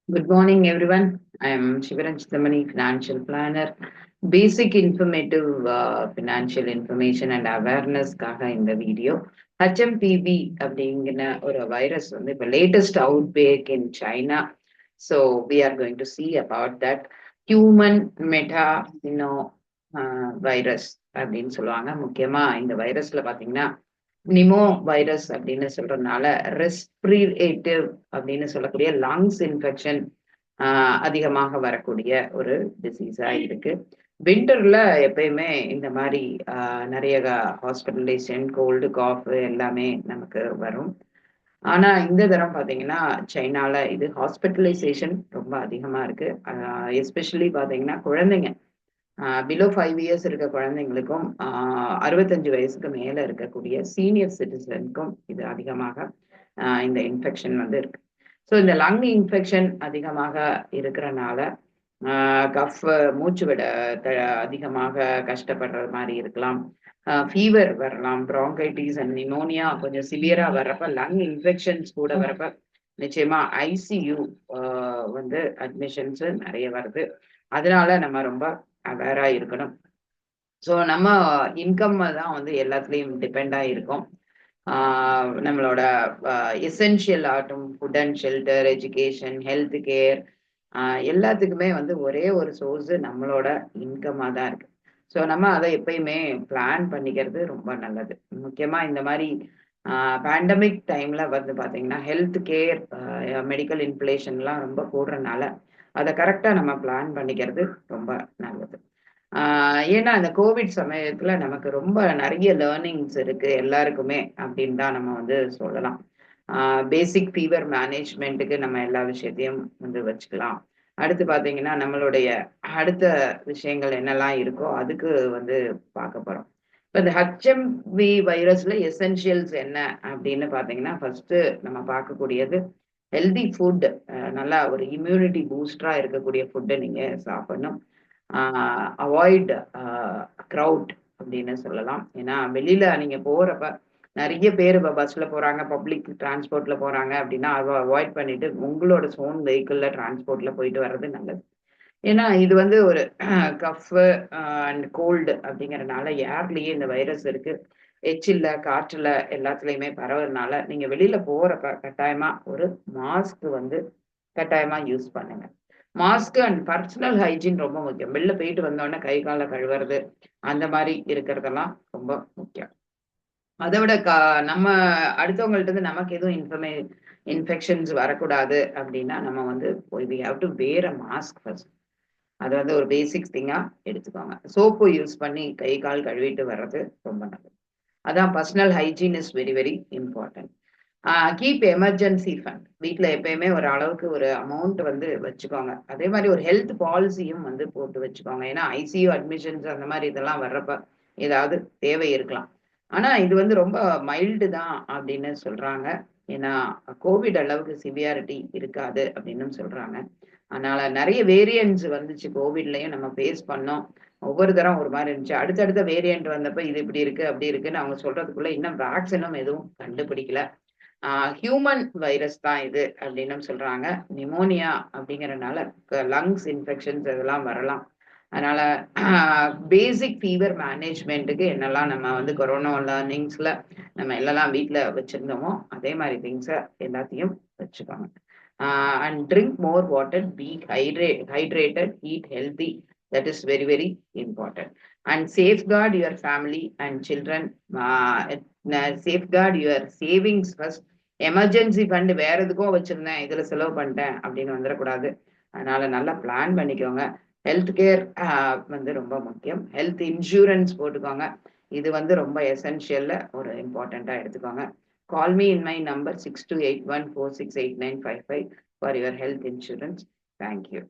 Good morning, everyone. I am Shivaranjithamani, financial planner. Basic informative financial information and awareness-காக இந்த video HMPV அப்படிங்கிற ஒரு virus வந்து இப்போ latest outbreak in China. So we are going to see about that human meta virus அப்படின்னு சொல்லுவாங்க. முக்கியமா இந்த வைரஸ்ல பாத்தீங்கன்னா நிமோ வைரஸ் அப்படின்னு சொல்றதுனால ரெஸ்பிரேட்டிவ் அப்படின்னு சொல்லக்கூடிய லங்ஸ் இன்ஃபெக்ஷன் அதிகமாக வரக்கூடிய ஒரு டிசீஸா இருக்கு. விண்டர்ல எப்பயுமே இந்த மாதிரி நிறைய ஹாஸ்பிட்டலைசேஷன், கோல்டு, காஃப் எல்லாமே நமக்கு வரும். ஆனா இந்த தரம் பாத்தீங்கன்னா சைனால இது ஹாஸ்பிட்டலைசேஷன் ரொம்ப அதிகமா இருக்கு. எஸ்பெஷலி பாத்தீங்கன்னா குழந்தைங்க பிலோ 5 இயர்ஸ் இருக்க குழந்தைங்களுக்கும் 65 வயசுக்கு மேல இருக்கக்கூடிய சீனியர் சிட்டிசனுக்கும் இது அதிகமாக இந்த இன்ஃபெக்ஷன் வந்து இருக்கு. ஸோ இந்த லங் இன்ஃபெக்ஷன் அதிகமாக இருக்கிறனால கஃப் மூச்சு விட அதிகமாக கஷ்டப்படுறது மாதிரி இருக்கலாம். ஃபீவர் வரலாம், ப்ராங்கைட்டிஸ் அண்ட் நிமோனியா கொஞ்சம் சிவியரா வர்றப்ப, லங் இன்ஃபெக்ஷன்ஸ் கூட வரப்ப நிச்சயமா ஐசியூ வந்து அட்மிஷன்ஸ் நிறைய வருது. அதனால நம்ம ரொம்ப அவேரா இருக்கணும். ஸோ நம்ம இன்கம் தான் வந்து எல்லாத்துலேயும் டிபெண்ட் ஆகிருக்கும். நம்மளோட எசென்ஷியல் ஆகட்டும், food and shelter, education, health care, எல்லாத்துக்குமே வந்து ஒரே ஒரு சோர்ஸ் நம்மளோட இன்கமாக தான் இருக்கு. ஸோ நம்ம அதை எப்பயுமே பிளான் பண்ணிக்கிறது ரொம்ப நல்லது. முக்கியமாக இந்த மாதிரி பேண்டமிக் டைம்ல வந்து பார்த்தீங்கன்னா ஹெல்த் கேர், மெடிக்கல் இன்ஃப்ளேஷன்லாம் ரொம்ப கூடுறதுனால அதை கரெக்டாக நம்ம பிளான் பண்ணிக்கிறது ரொம்ப நல்லது. ஏன்னா இந்த கோவிட் சமயத்துல நமக்கு ரொம்ப நிறைய லேர்னிங்ஸ் இருக்கு எல்லாருக்குமே அப்படின்னு தான் நம்ம வந்து சொல்லலாம். பேசிக் ஃபீவர் மேனேஜ்மெண்ட்டுக்கு நம்ம எல்லா விஷயத்தையும் வந்து வச்சுக்கலாம். அடுத்து பார்த்தீங்கன்னா நம்மளுடைய அடுத்த விஷயங்கள் என்னெல்லாம் இருக்கோ அதுக்கு வந்து பார்க்க போறோம். இப்போ இந்த ஹெச்எம்வி வைரஸ்ல எசென்ஷியல்ஸ் என்ன அப்படின்னு பார்த்தீங்கன்னா ஃபர்ஸ்ட் நம்ம பார்க்கக்கூடியது ஹெல்தி ஃபுட். நல்லா ஒரு இம்யூனிட்டி பூஸ்டரா இருக்கக்கூடிய ஃபுட்டை நீங்க சாப்பிடணும். அவாய்ட் க்ரௌட் அப்படின்னு சொல்லலாம். ஏன்னா வெளியில நீங்க போறப்ப நிறைய பேர் இப்போ பஸ்ல போறாங்க, பப்ளிக் டிரான்ஸ்போர்ட்ல போறாங்க அப்படின்னா அதை அவாய்ட் பண்ணிட்டு உங்களோட ஓன் வெஹிக்கிள்ல டிரான்ஸ்போர்ட்ல போயிட்டு வர்றது நல்லது. ஏன்னா இது வந்து ஒரு கஃப் அண்ட் கோல்டு அப்படிங்கறதுனால ஏர்லயே இந்த வைரஸ் இருக்கு. எச்சில்ல, காற்றுல எல்லாத்துலயுமே பரவறதுனால நீங்க வெளியில போறப்ப கட்டாயமா ஒரு மாஸ்க் வந்து கட்டாயமா யூஸ் பண்ணுங்க. மாஸ்க் அண்ட் பர்சனல் ஹைஜீன் ரொம்ப முக்கியம். வெளில போயிட்டு வந்தோடனே கை காலை கழுவுறது அந்த மாதிரி இருக்கிறதெல்லாம் ரொம்ப முக்கியம். அதை விட நம்ம அடுத்தவங்கள்ட்ட இருந்து நமக்கு எதுவும் இன்ஃபெக்ஷன்ஸ் வரக்கூடாது அப்படின்னா நம்ம வந்து we have to wear a mask first. அது வந்து ஒரு பேசிக் திங்கா எடுத்துக்கோங்க. சோப்பு யூஸ் பண்ணி கை கால் கழுவிட்டு வர்றது ரொம்ப நல்லது. அதான் personal hygiene is very very important. Keep emergency fund. வீட்டில் எப்பயுமே ஒரு அளவுக்கு ஒரு அமௌண்ட் வந்து வச்சுக்கோங்க. அதே மாதிரி ஒரு ஹெல்த் பாலிசியும் வந்து போட்டு வச்சுக்கோங்க. ஏன்னா ஐசியூ அட்மிஷன்ஸ் அந்த மாதிரி இதெல்லாம் வர்றப்ப ஏதாவது தேவை இருக்கலாம். ஆனா இது வந்து ரொம்ப மைல்டு தான் அப்படின்னு சொல்றாங்க. ஏன்னா கோவிட் அளவுக்கு சிவியாரிட்டி இருக்காது அப்படின்னு சொல்றாங்க. அதனால நிறைய வேரியன்ட்ஸ் வந்துச்சு கோவிட்லயும் நம்ம ஃபேஸ் பண்ணோம். ஒவ்வொரு தரம் ஒரு மாதிரி இருந்துச்சு. அடுத்தடுத்த வேரியன்ட் வந்தப்ப இது இப்படி இருக்கு அப்படி இருக்குன்னு அவங்க சொல்றதுக்குள்ள இன்னும் வேக்சினும் எதுவும் கண்டுபிடிக்கல. ஹியூமன் வைரஸ் தான் இது அப்படின்னு சொல்றாங்க. நிமோனியா அப்படிங்கறதுனால லங்ஸ் இன்ஃபெக்ஷன்ஸ் இதெல்லாம் வரலாம். அதனால பேசிக் ஃபீவர் மேனேஜ்மெண்ட்டுக்கு என்னெல்லாம் நம்ம வந்து கொரோனா லேர்னிங்ஸ்ல நம்ம எல்லாம் வீட்டில் வச்சிருந்தோமோ அதே மாதிரி திங்ஸை எல்லாத்தையும் வச்சுக்கோங்க. And drink more water, be hydrated, eat healthy. That is very very important. And safeguard your family and children. Safeguard your savings first. Emergency fund வேற எதுக்கும் வச்சிருந்தேன், இதுல செலவு பண்ணிட்டேன் அப்படின்னு வந்துடக்கூடாது. அதனால நல்லா பிளான் பண்ணிக்கோங்க. ஹெல்த் கேர் வந்து ரொம்ப முக்கியம். ஹெல்த் இன்சூரன்ஸ் போட்டுக்கோங்க. இது வந்து ரொம்ப எசென்ஷியல்ல ஒரு இம்பார்ட்டண்டா எடுத்துக்கோங்க. Call me in my number 6281468955 for your health insurance. Thank you.